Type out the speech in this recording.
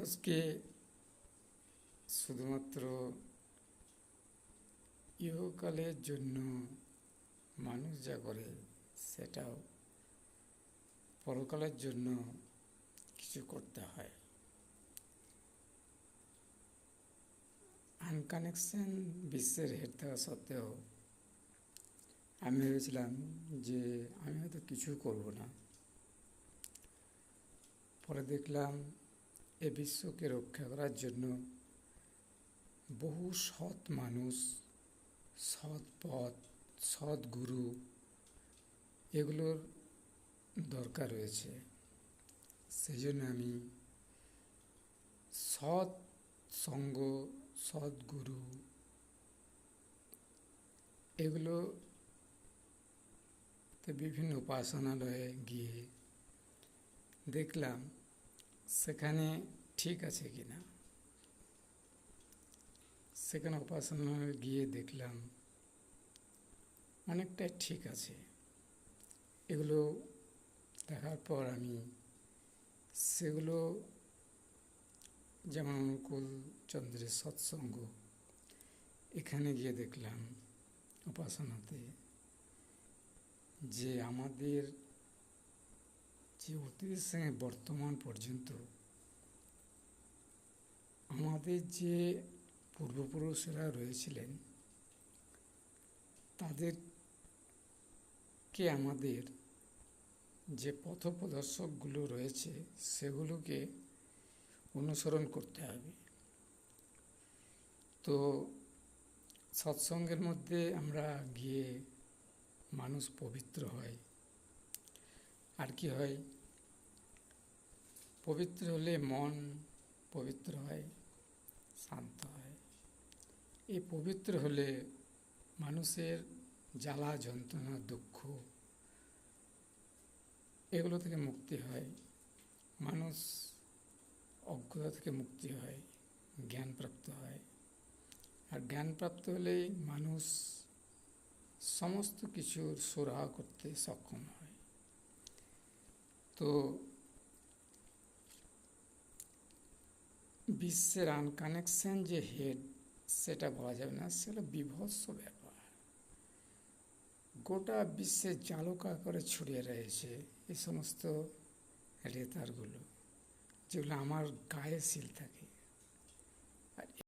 মানুষকে শুধুমাত্র ইহকালের জন্য মানুষ যা করে সেটাও পরকালের জন্য কিছু করতে হয়। আনকানেকশন বিশ্বের হেড থাকা সত্ত্বেও আমি ভেবেছিলাম যে আমি হয়তো কিছু করব না। পরে দেখলাম এ বিশ্বকে রক্ষা করার জন্য বহু সৎ মানুষ, সৎ পথ, সৎ গুরু এগুলোর দরকার রয়েছে। সেই জন্য আমি সৎ সঙ্গ, সৎ গুরু এগুলোতে বিভিন্ন উপাসনালয়ে গিয়ে দেখলাম সেখানে ঠিক আছে কিনা। সেখানে উপাসনালয়ে গিয়ে দেখলাম অনেকটাই ঠিক আছে। এগুলো দেখার পর আমি সেগুলো, যেমন অনুকূল চন্দ্রের সৎসঙ্গ, এখানে গিয়ে দেখলাম উপাসনাতে যে আমাদের যে অতীতের সঙ্গে বর্তমান পর্যন্ত আমাদের যে পূর্বপুরুষেরা রয়েছিলেন তাদেরকে আমাদের যে পথপ্রদর্শকগুলো রয়েছে সেগুলোকে অনুসরণ করতে হবে। তো সৎসঙ্গের মধ্যে আমরা গিয়ে মানুষ পবিত্র হয়। আর কি হয়? পবিত্র হলে মন পবিত্র হয়, শান্ত হয়। এই পবিত্র হলে মানুষের জ্বালা যন্ত্রণা দুঃখ এগুলো থেকে মুক্তি হয়। মানুষ অজ্ঞতা থেকে মুক্তি হয়, জ্ঞানপ্রাপ্ত হয়। আর জ্ঞানপ্রাপ্ত হলেই মানুষ সমস্ত কিছুর সুরাহা করতে সক্ষম হয়। তো বিশ্বের আনকানেকশন যে হেড, সেটা বলা যাবে না, সেটা বিভৎস ব্যাপার। গোটা বিশ্বে জালকা করে ছড়িয়ে রয়েছে এই সমস্ত রেতারগুলো, যেগুলো আমার গায়ে শিল থাকে।